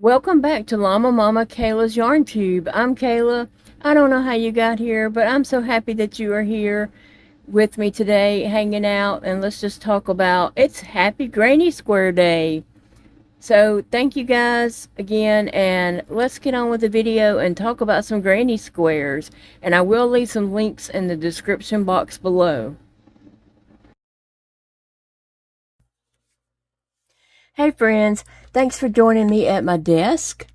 Welcome back to Llama Mama Kayla's Yarn Tube. I'm Kayla. I don't know how you got here, but I'm so happy that you are here with me today, hanging out, and let's just talk about it's Happy Granny Square Day. So thank you guys again, and let's get on with the video and talk about some granny squares. And I will leave some links in the description box below. Hey friends, thanks for joining me at my desk.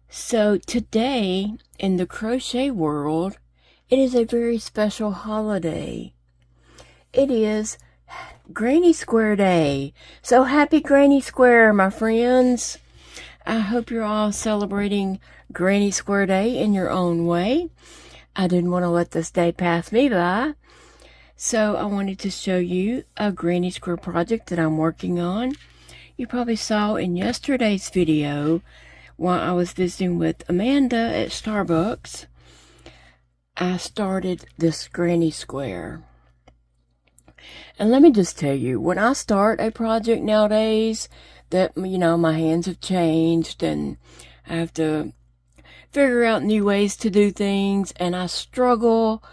So today, in the crochet world, it is a very special holiday. It is Granny Square Day. So happy Granny Square, my friends. I hope you're all celebrating Granny Square Day in your own way. I didn't want to let this day pass me by. So I wanted to show you a Granny Square project that I'm working on. You probably saw in yesterday's video while I was visiting with Amanda at Starbucks, I started this granny square. And let me just tell you, when I start a project nowadays, that, my hands have changed and I have to figure out new ways to do things, and I struggle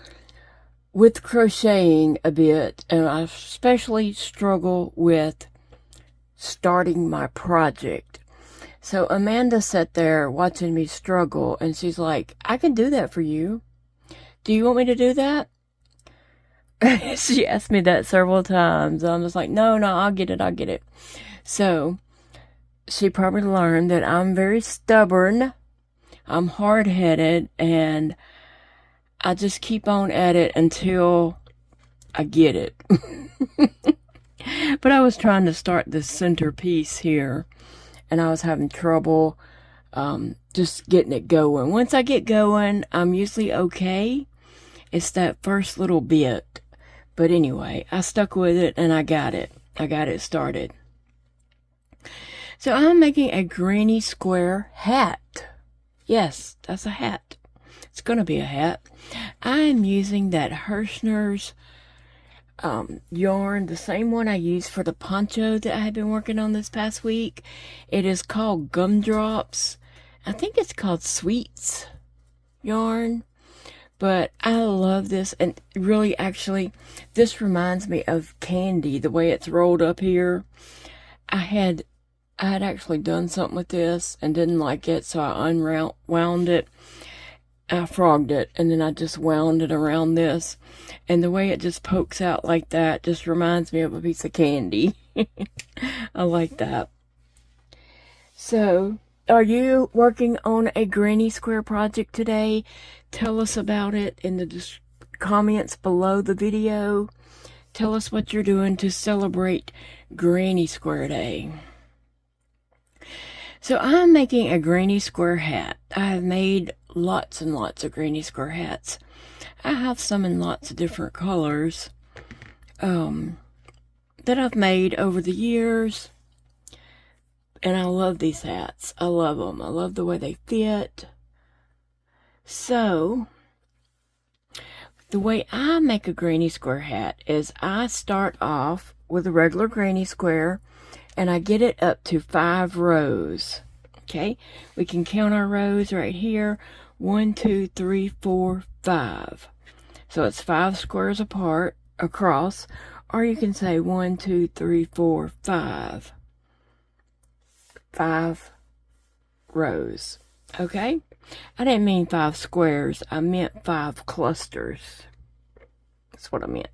with crocheting a bit, and I especially struggle with starting my project. So Amanda sat there watching me struggle, and she's like, I can do that for you. Do you want me to do that? She asked me that several times. I'm just like, no, I'll get it. So she probably learned that I'm very stubborn. I'm hard-headed, and I just keep on at it until I get it. But I was trying to start this centerpiece here, and I was having trouble just getting it going. Once I get going, I'm usually okay. It's that first little bit. But anyway, I stuck with it, and I got it. I got it started. So I'm making a granny square hat. Yes, that's a hat. It's going to be a hat. I'm using that Hirschner's yarn, the same one I used for the poncho that I have been working on this past week. It is called Gumdrops. I think it's called Sweets yarn, but I love this, and really, actually, this reminds me of candy, the way it's rolled up here. I had actually done something with this and didn't like it, so I unwound it. I frogged it, and then I just wound it around this, and the way it just pokes out like that just reminds me of a piece of candy. I like that. So, are you working on a granny square project today? Tell us about it in the comments below the video. Tell us what you're doing to celebrate Granny Square Day. So I'm making a granny square hat. I have made lots and lots of granny square hats. I have some in lots of different colors that I've made over the years. And I love these hats. I love them. I love the way they fit. So, the way I make a granny square hat is I start off with a regular granny square, and I get it up to 5 rows. Okay, we can count our rows right here. 1, 2, 3, 4, 5. So it's 5 squares apart across, or you can say 1, 2, 3, 4, 5. 5 rows. Okay, I didn't mean 5 squares. I meant 5 clusters. That's what I meant.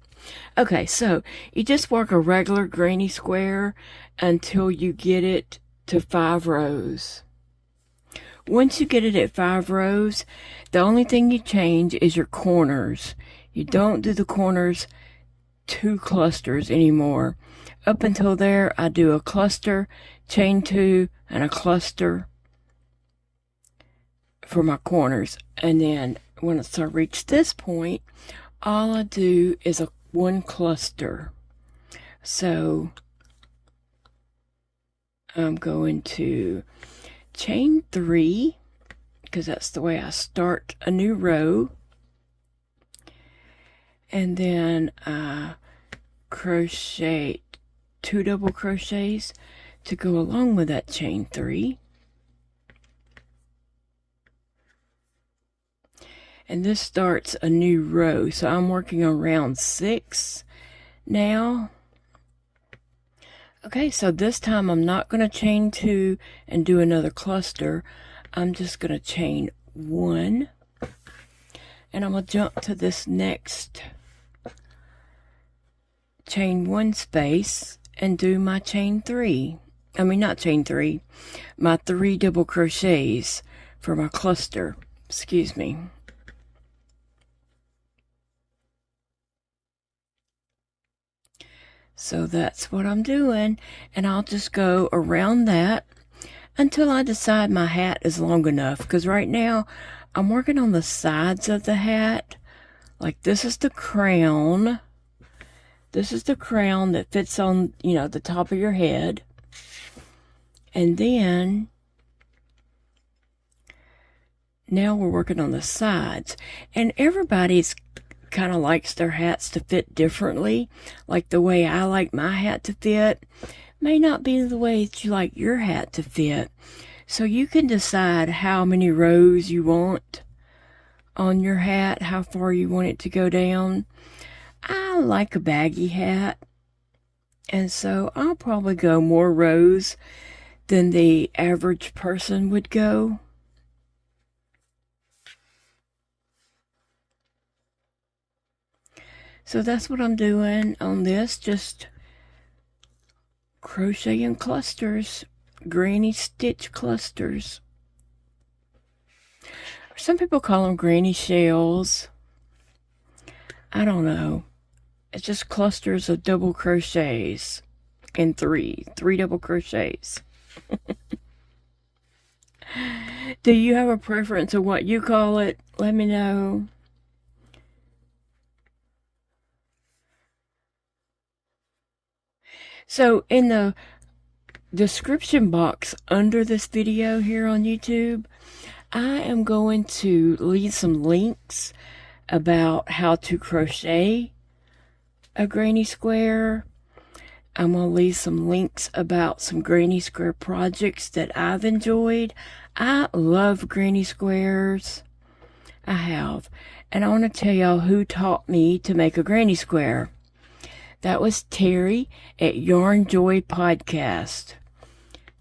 Okay, so you just work a regular granny square until you get it to 5 rows. Once you get it at 5 rows, the only thing you change is your corners. You don't do the corners 2 clusters anymore. Up until there, I do a cluster, chain 2, and a cluster for my corners. And then once I reach this point, all I do is a 1 cluster. So I'm going to chain 3, because that's the way I start a new row, and then I crochet 2 double crochets to go along with that chain 3, And this starts a new row. So I'm working on round 6 now. Okay, so this time I'm not going to chain 2 and do another cluster. I'm just going to chain 1. And I'm going to jump to this next chain 1 space and do my chain 3. I mean, not chain 3, my 3 double crochets for my cluster. Excuse me. So that's what I'm doing, and I'll just go around that until I decide my hat is long enough, because right now I'm working on the sides of the hat. Like, this is the crown. This is the crown that fits on, you know, the top of your head. And then now we're working on the sides. And everybody's kind of likes their hats to fit differently. Like the way I like my hat to fit may not be the way that you like your hat to fit. So you can decide how many rows you want on your hat, how far you want it to go down. I like a baggy hat, and so I'll probably go more rows than the average person would go. So that's what I'm doing on this, just crocheting clusters, granny stitch clusters. Some people call them granny shells. I don't know. It's just clusters of double crochets and three double crochets. Do you have a preference of what you call it? Let me know. So in the description box under this video here on YouTube, I am going to leave some links about how to crochet a granny square. I'm going to leave some links about some granny square projects that I've enjoyed. I love granny squares. I have. And I want to tell y'all who taught me to make a granny square. That was Terri at Yarn Joy Podcast.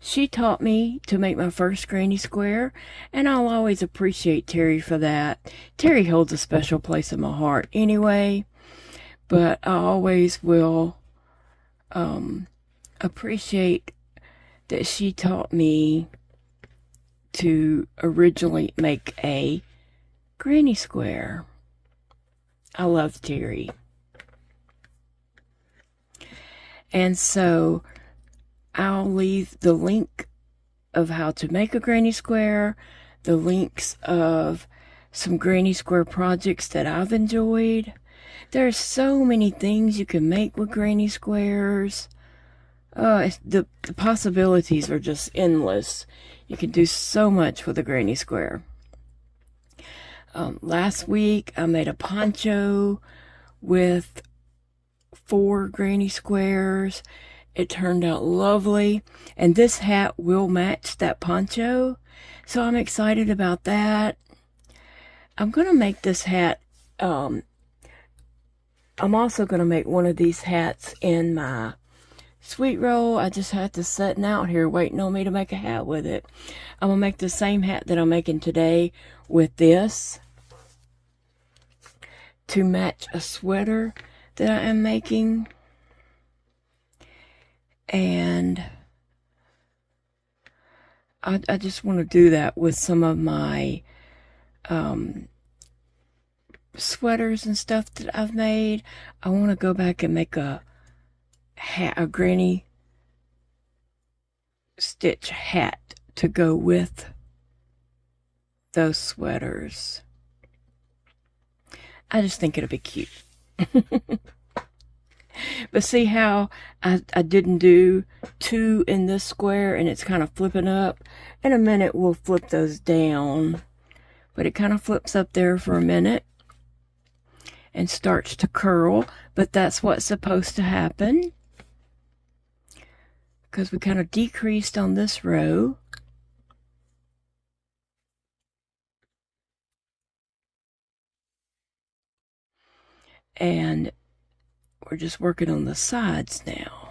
She taught me to make my first granny square, and I'll always appreciate Terri for that. Terri holds a special place in my heart anyway, but I always will appreciate that she taught me to originally make a granny square. I love Terri. And so I'll leave the link of how to make a granny square, the links of some granny square projects that I've enjoyed. There's so many things you can make with granny squares. The possibilities are just endless. You can do so much with a granny square. Last week I made a poncho with 4 granny squares. It turned out lovely, and this hat will match that poncho, so I'm excited about that. I'm gonna make this hat, I'm also gonna make one of these hats in my sweet roll. I just had to sitting out here waiting on me to make a hat with it. I'm gonna make the same hat that I'm making today with this to match a sweater that I am making. And I just want to do that with some of my sweaters and stuff that I've made. I want to go back and make a hat, a granny stitch hat to go with those sweaters. I just think it'll be cute. But see how I didn't do 2 in this square, and it's kind of flipping up. In a minute we'll flip those down, but it kind of flips up there for a minute and starts to curl. But that's what's supposed to happen, because we kind of decreased on this row. and we're just working on the sides now.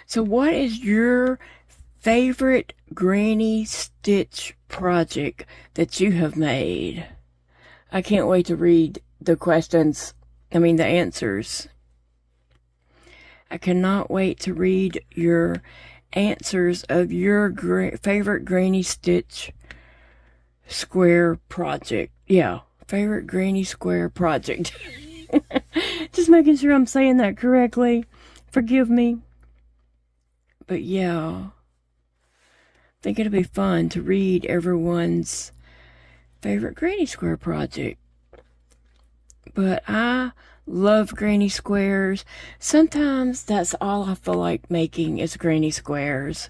So what is your favorite granny stitch project that you have made? I can't wait to read the the answers. I cannot wait to read your answers of your favorite granny stitch square project. Yeah, favorite granny square project. Just making sure I'm saying that correctly. Forgive me. But yeah, I think it'll be fun to read everyone's favorite granny square project. But I love granny squares. Sometimes that's all I feel like making is granny squares.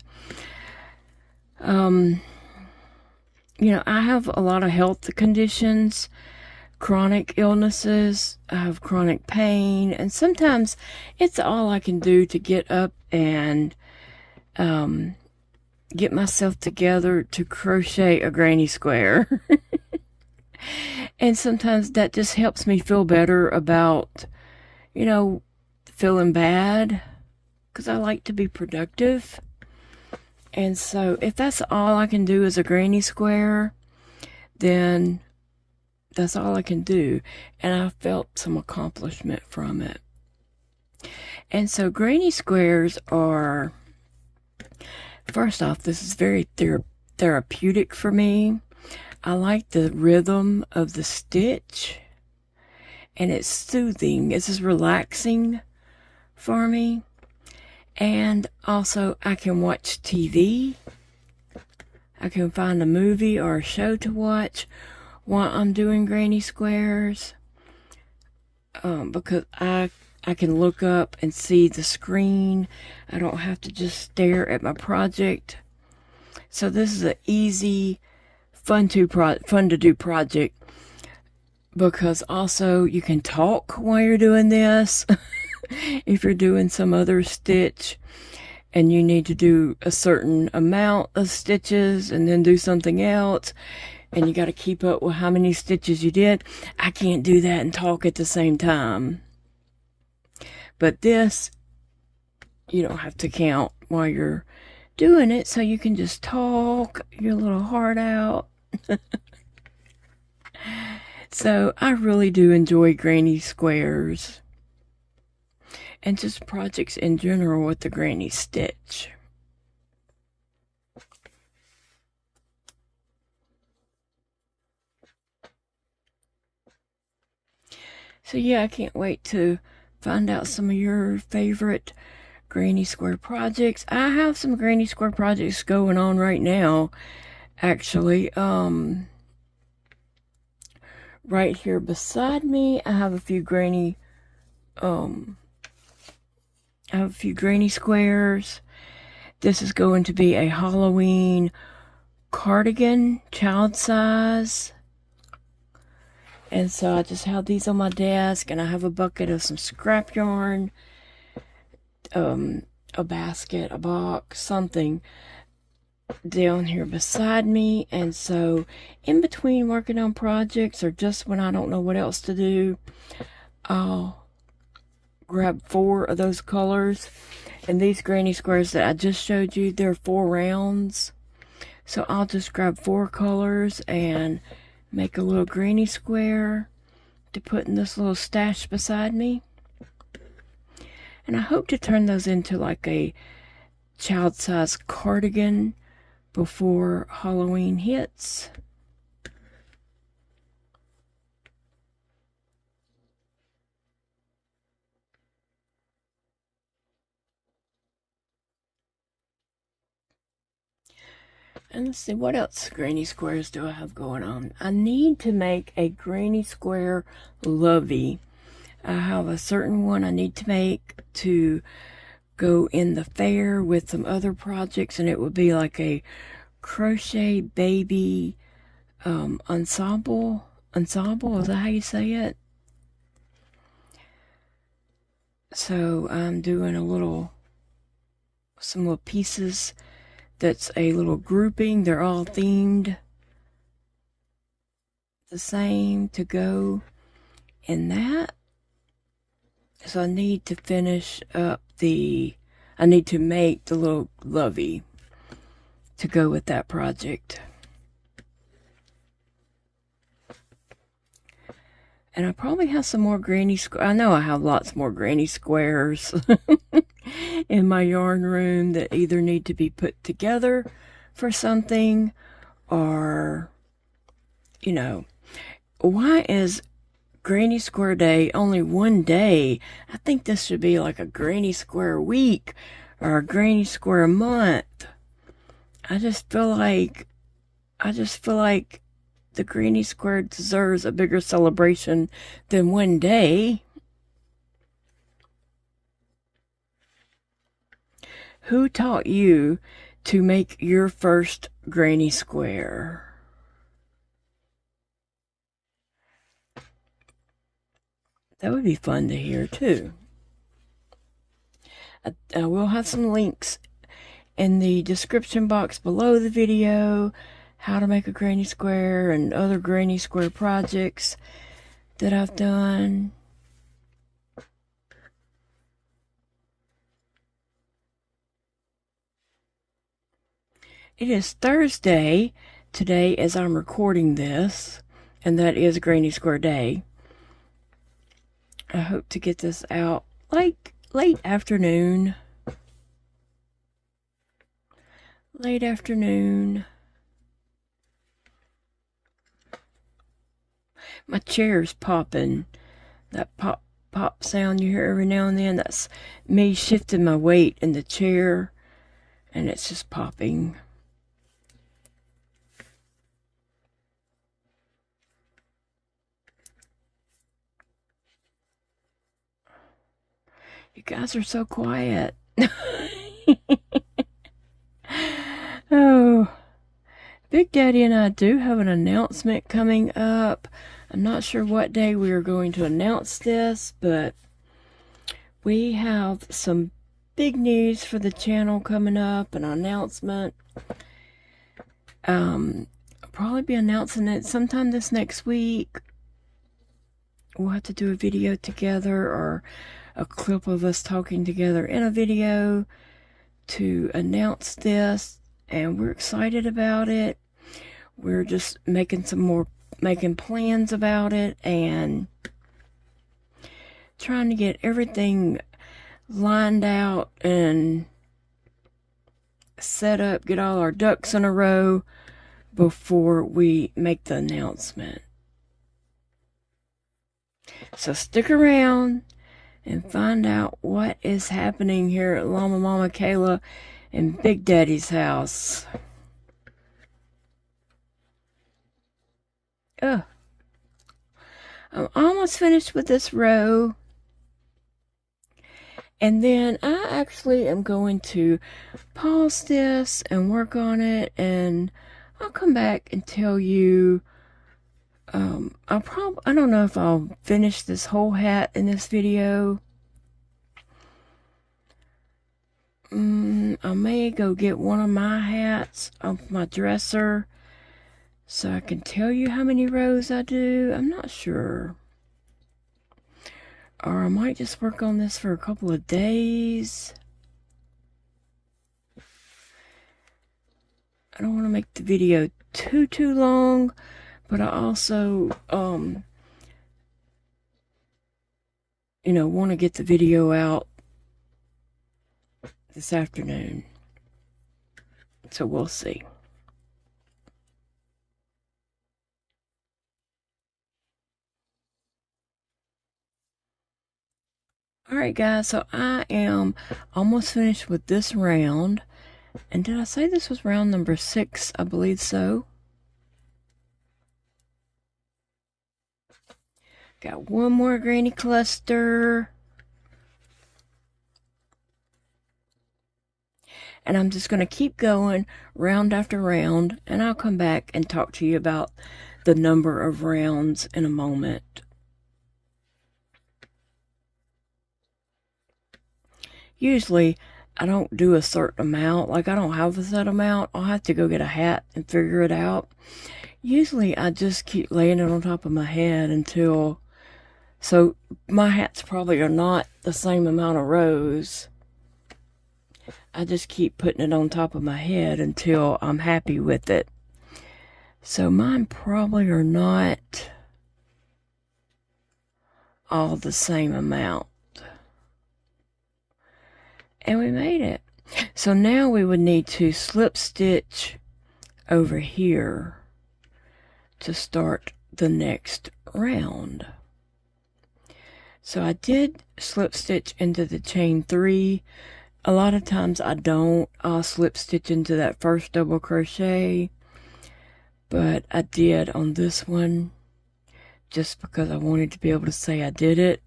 You know, I have a lot of health conditions, chronic illnesses, I have chronic pain, and sometimes it's all I can do to get up and get myself together to crochet a granny square. And sometimes that just helps me feel better about, you know, feeling bad, because I like to be productive. And so if that's all I can do is a granny square, then that's all I can do. And I felt some accomplishment from it. And so granny squares are, first off, this is very therapeutic for me. I like the rhythm of the stitch, and it's soothing. It's just relaxing for me. And also I can watch TV. I can find a movie or a show to watch while I'm doing granny squares, because I can look up and see the screen. I don't have to just stare at my project. So this is an easy, fun to do project, because also you can talk while you're doing this. If you're doing some other stitch and you need to do a certain amount of stitches and then do something else, and you got to keep up with how many stitches you did, I can't do that and talk at the same time. But this, you don't have to count while you're doing it, so you can just talk your little heart out. So I really do enjoy granny squares and just projects in general with the granny stitch. So yeah, I can't wait to find out some of your favorite granny square projects. I have some granny square projects going on right now, actually. Right here beside me, I have a few granny squares. This is going to be a Halloween cardigan, child size. And so I just have these on my desk, and I have a bucket of some scrap yarn, a basket, a box, something down here beside me. And so in between working on projects, or just when I don't know what else to do, I'll grab 4 of those colors. And these granny squares that I just showed you, they're 4 rounds. So I'll just grab 4 colors and make a little granny square to put in this little stash beside me. And I hope to turn those into like a child size cardigan before Halloween hits. And let's see, what else granny squares do I have going on? I need to make a granny square lovey. I have a certain one I need to make to go in the fair with some other projects, and it would be like a crochet baby ensemble. Ensemble, is that how you say it? So I'm doing some little pieces that's a little grouping. They're all themed the same to go in that. So I need to finish up I need to make the little lovey to go with that project. And I probably have some more granny squares. I know I have lots more granny squares in my yarn room that either need to be put together for something, or, you know, why is Granny Square Day only one day? I think this should be like a Granny Square week or a Granny Square month. I just feel like the Granny Square deserves a bigger celebration than one day. Who taught you to make your first Granny Square? That would be fun to hear too. I will have some links in the description box below the video, how to make a Granny Square and other Granny Square projects that I've done. It is Thursday today as I'm recording this, and that is Granny Square Day. I hope to get this out like late afternoon. Late afternoon. My chair's popping. That pop sound you hear every now and then, that's me shifting my weight in the chair, and it's just popping. You guys are so quiet. Oh, Big Daddy and I do have an announcement coming up. I'm not sure what day we are going to announce this, but we have some big news for the channel coming up, an announcement. I'll probably be announcing it sometime this next week. We'll have to do a video together, or a clip of us talking together in a video to announce this, and we're excited about it. We're just making plans about it and trying to get everything lined out and set up, get all our ducks in a row before we make the announcement. So stick around and find out what is happening here at Llama Mama Kayla and Big Daddy's house. I'm almost finished with this row. And then I actually am going to pause this and work on it, and I'll come back and tell you. I don't know if I'll finish this whole hat in this video. I may go get one of my hats off my dresser so I can tell you how many rows I do. I'm not sure. Or I might just work on this for a couple of days. I don't want to make the video too long, but I also, want to get the video out this afternoon. So we'll see. Alright guys, so I am almost finished with this round. And did I say this was round number 6? I believe so. Got one more granny cluster. And I'm just going to keep going round after round, and I'll come back and talk to you about the number of rounds in a moment. Usually, I don't do a certain amount. Like, I don't have a set amount. I'll have to go get a hat and figure it out. Usually, I just keep laying it on top of my head until So my hats probably are not the same amount of rows. I just keep putting it on top of my head until I'm happy with it. So mine probably are not all the same amount. And we made it. So now we would need to slip stitch over here to start the next round. So I did slip stitch into the chain 3. A lot of times I don't. I'll slip stitch into that first double crochet, but I did on this one just because I wanted to be able to say I did it.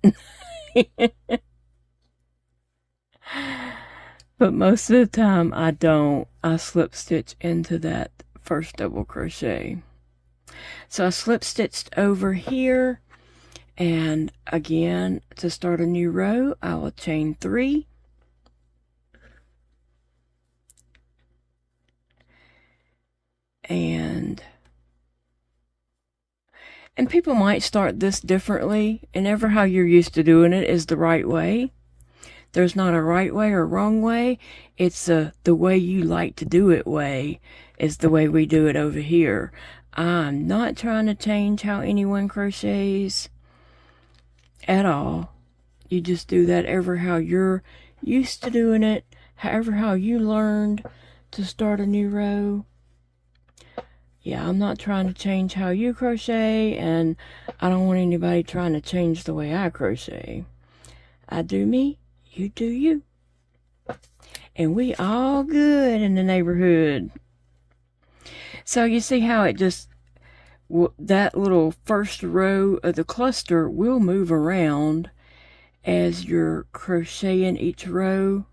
But most of the time I don't. I slip stitch into that first double crochet. So I slip stitched over here, and again, to start a new row, I will chain 3. And people might start this differently, and never how you're used to doing it is the right way. There's not a right way or wrong way. It's the way you like to do it way is the way we do it over here. I'm not trying to change how anyone crochets at all. You just do that ever how you're used to doing it, however how you learned to start a new row. Yeah, I'm not trying to change how you crochet, and I don't want anybody trying to change the way I crochet. I do me, you do you. And we all good in the neighborhood. So you see how it just, that little first row of the cluster will move around as you're crocheting each row.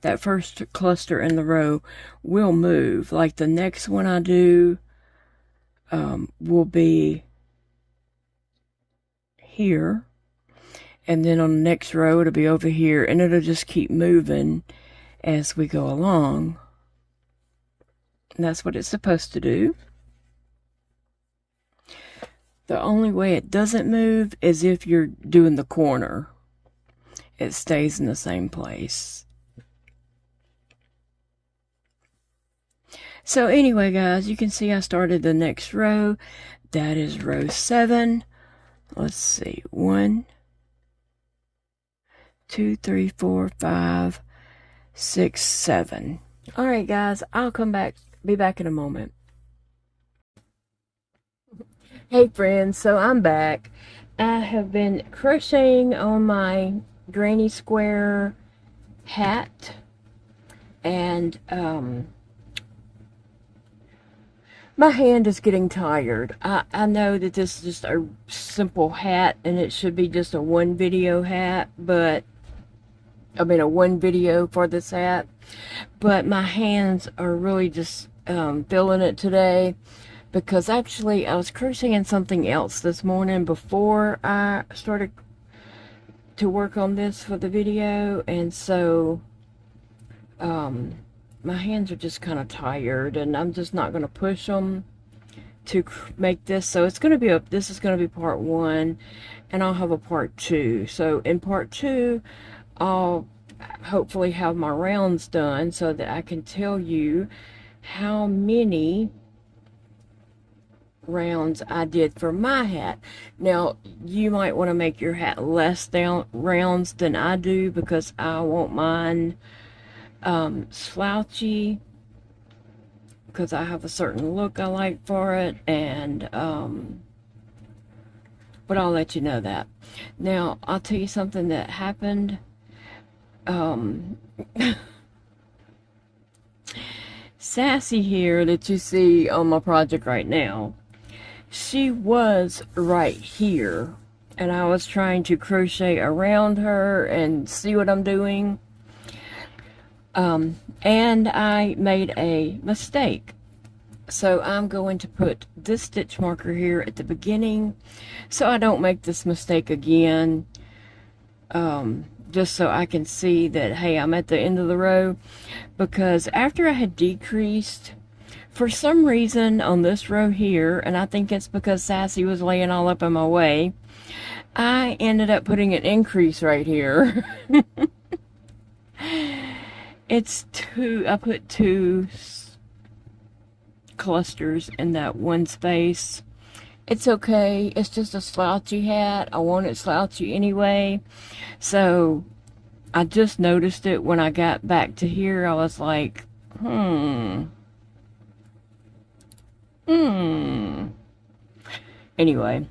That first cluster in the row will move. Like the next one I do will be here, and then on the next row it'll be over here, and it'll just keep moving as we go along. And that's what it's supposed to do. The only way it doesn't move is if you're doing the corner. It stays in the same place. So anyway, guys, you can see I started the next row. That is row 7. Let's see. 1, 2, 3, 4, 5, 6, 7. All right, guys, I'll come back. Be back in a moment. Hey, friends. So I'm back. I have been crocheting on my granny square hat, and my hand is getting tired. I know that this is just a simple hat, and it should be just a one video hat, but I mean a one video for this hat, but my hands are really just feeling it today, because actually I was crocheting something else this morning before I started to work on this for the video, and so my hands are just kind of tired, and I'm just not going to push them to make this. So it's going to be this is going to be part 1, and I'll have a part 2. So in part 2 I'll hopefully have my rounds done so that I can tell you how many rounds I did for my hat. Now you might want to make your hat less rounds than I do, because I want mine slouchy, because I have a certain look I like for it, and but I'll let you know that. Now I'll tell you something that happened. Sassy here that you see on my project right now, she was right here, and I was trying to crochet around her and see what I'm doing. And I made a mistake. So I'm going to put this stitch marker here at the beginning so I don't make this mistake again. Just so I can see that, hey, I'm at the end of the row. Because after I had decreased, for some reason on this row here, and I think it's because Sassy was laying all up in my way, I ended up putting an increase right here. It's I put two clusters in that one space. It's okay. It's just a slouchy hat. I want it slouchy anyway. So I just noticed it when I got back to here. I was like, Anyway,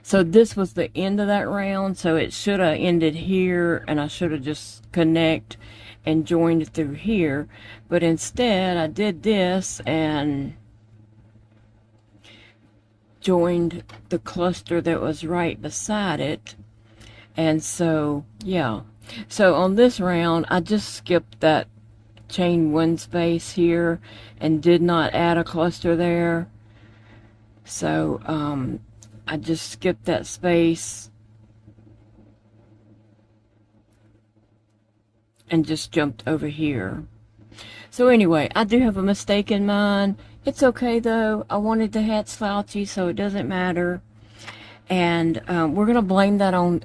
so this was the end of that round. So it should have ended here, and I should have just connect and joined through here. But instead, I did this and joined the cluster that was right beside it. And so, yeah. So on this round, I just skipped that chain one space here and did not add a cluster there. So I just skipped that space and just jumped over here. So anyway, I do have a mistake in mine. It's okay though. I wanted the hat slouchy, so it doesn't matter. And we're gonna blame that on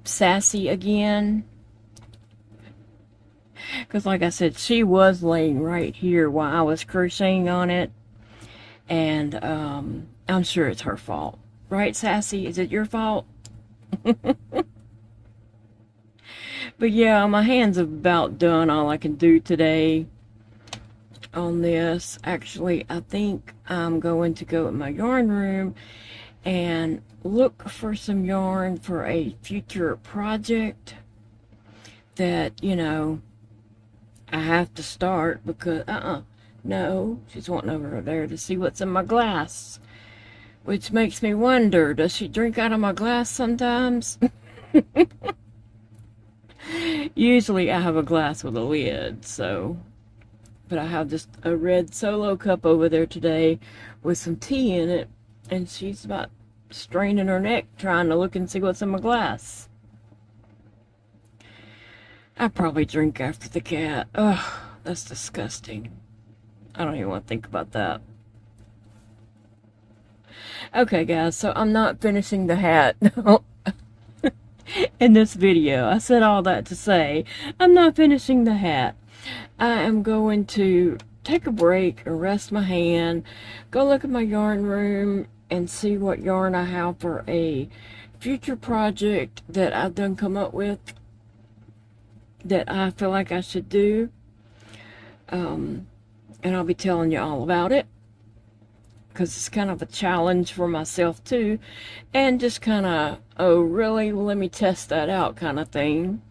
Sassy again, because like I said, she was laying right here while I was crocheting on it. And I'm sure it's her fault. Right, Sassy? Is it your fault? But yeah, my hands have about done all I can do today on this. Actually, I think I'm going to go in my yarn room and look for some yarn for a future project that, you know, I have to start because, no, she's wanting over there to see what's in my glass. Which makes me wonder, does she drink out of my glass sometimes? Usually I have a glass with a lid, so. But I have just a red Solo cup over there today with some tea in it. And she's about straining her neck trying to look and see what's in my glass. I probably drink after the cat. Ugh, that's disgusting. I don't even want to think about that. Okay, guys, so I'm not finishing the hat in this video. I said all that to say I'm not finishing the hat. I am going to take a break and rest my hand, go look at my yarn room and see what yarn I have for a future project that I've done come up with that I feel like I should do. And I'll be telling you all about it, because it's kind of a challenge for myself too, and just kind of, oh really, well, let me test that out kind of thing.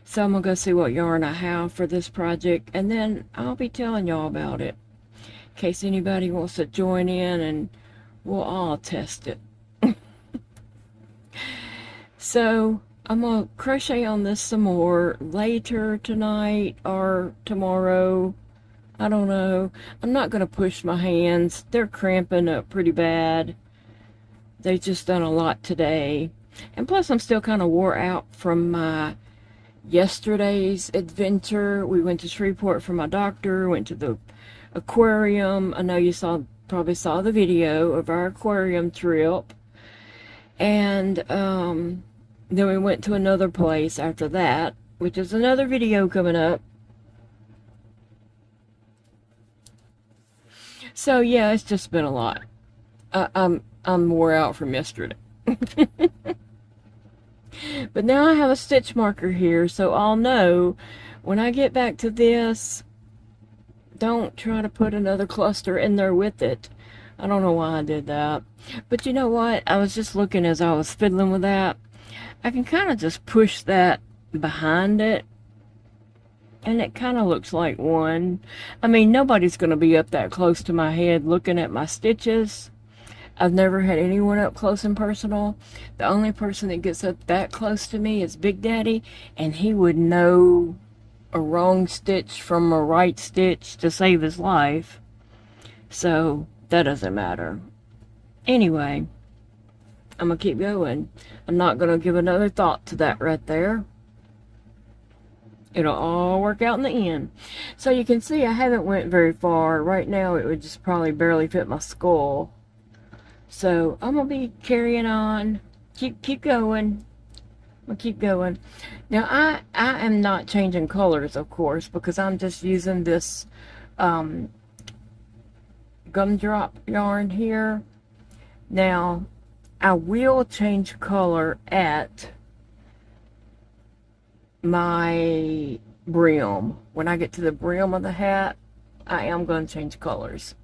So I'm gonna go see what yarn I have for this project, and then I'll be telling y'all about it in case anybody wants to join in, and we'll all test it. So I'm gonna crochet on this some more later tonight or tomorrow. I don't know. I'm not going to push my hands. They're cramping up pretty bad. They've just done a lot today. And plus, I'm still kind of wore out from my yesterday's adventure. We went to Shreveport for my doctor, went to the aquarium. I know you probably saw the video of our aquarium trip. And then we went to another place after that, which is another video coming up. So yeah, it's just been a lot. I'm wore out from yesterday. But now I have a stitch marker here, so I'll know when I get back to this. Don't try to put another cluster in there with it. I don't know why I did that. But you know what? I was just looking as I was fiddling with that. I can kind of just push that behind it, and it kind of looks like one. I mean, nobody's going to be up that close to my head looking at my stitches. I've never had anyone up close and personal. The only person that gets up that close to me is Big Daddy, and he would know a wrong stitch from a right stitch to save his life. So that doesn't matter. Anyway, I'm going to keep going. I'm not going to give another thought to that right there. It'll all work out in the end. So you can see I haven't went very far. Right now it would just probably barely fit my skull. So I'm going to be carrying on, keep going. We'll keep going. Now I am not changing colors, of course, because I'm just using this gumdrop yarn here. Now I will change color at my brim. When I get to the brim of the hat, I am going to change colors.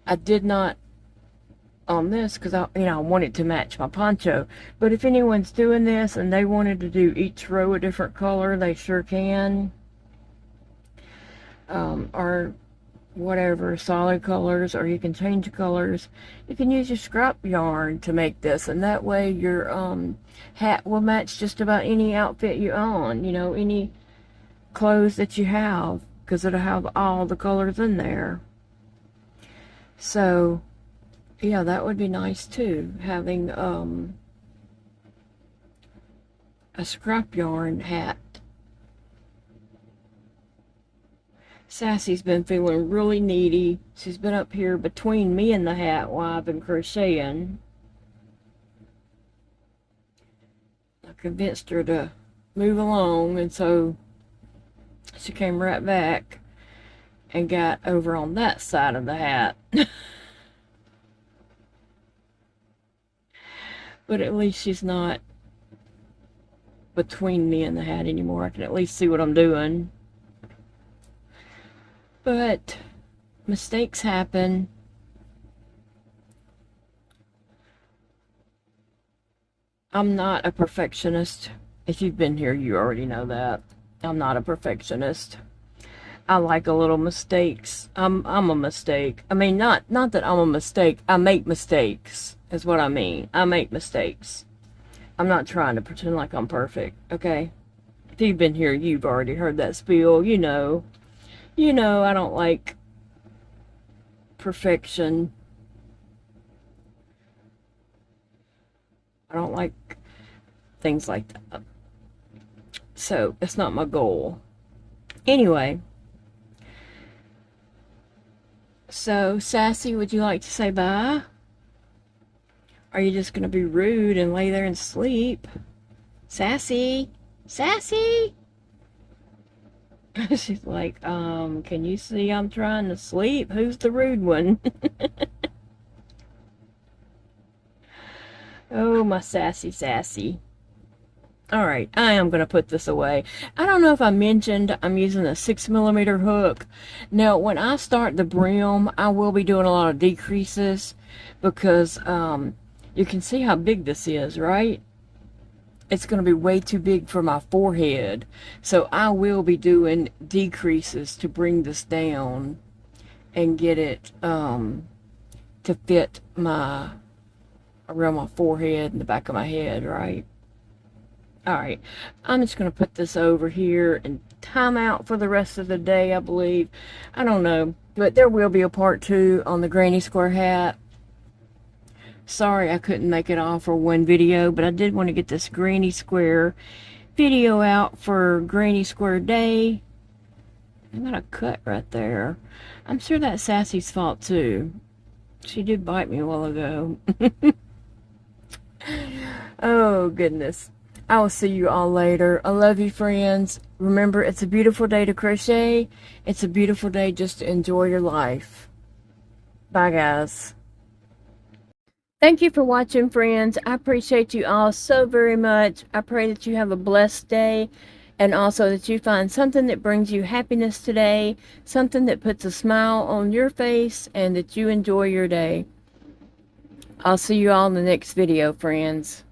I did not on this because I wanted to match my poncho, but if anyone's doing this and they wanted to do each row a different color, they sure can, or whatever, solid colors, or you can change colors. You can use your scrap yarn to make this, and that way your hat will match just about any outfit you own, any clothes that you have, because it'll have all the colors in there. So yeah, that would be nice too, having a scrap yarn hat. Sassy's been feeling really needy. She's been up here between me and the hat while I've been crocheting. I convinced her to move along, and so she came right back and got over on that side of the hat. But at least she's not between me and the hat anymore. I can at least see what I'm doing. But mistakes happen. I'm not a perfectionist. If you've been here, you already know that. I'm not a perfectionist. I like a little mistakes. I'm a mistake. I mean, not that I'm a mistake. I make mistakes, is what I mean. I make mistakes. I'm not trying to pretend like I'm perfect, okay? If you've been here, you've already heard that spiel. You know, I don't like perfection. I don't like things like that. So, it's not my goal. Anyway. So, Sassy, would you like to say bye? Are you just going to be rude and lay there and sleep? Sassy? Sassy? She's like, can you see I'm trying to sleep? Who's the rude one? Oh, my sassy. Alright, I am going to put this away. I don't know if I mentioned I'm using a 6mm hook. Now, when I start the brim, I will be doing a lot of decreases because you can see how big this is, right? It's going to be way too big for my forehead. So I will be doing decreases to bring this down and get it to fit around my forehead and the back of my head, right? Alright, I'm just going to put this over here and time out for the rest of the day, I believe. I don't know, but there will be a part 2 on the granny square hat. Sorry I couldn't make it all for one video, but I did want to get this granny square video out for Granny Square Day. I got a cut right there. I'm sure that's Sassy's fault too. She did bite me a while ago. Oh goodness. I will see you all later. I love you, friends. Remember, it's a beautiful day to crochet. It's a beautiful day just to enjoy your life. Bye, guys. Thank you for watching, friends. I appreciate you all so very much. I pray that you have a blessed day, and also that you find something that brings you happiness today, something that puts a smile on your face, and that you enjoy your day. I'll see you all in the next video, friends.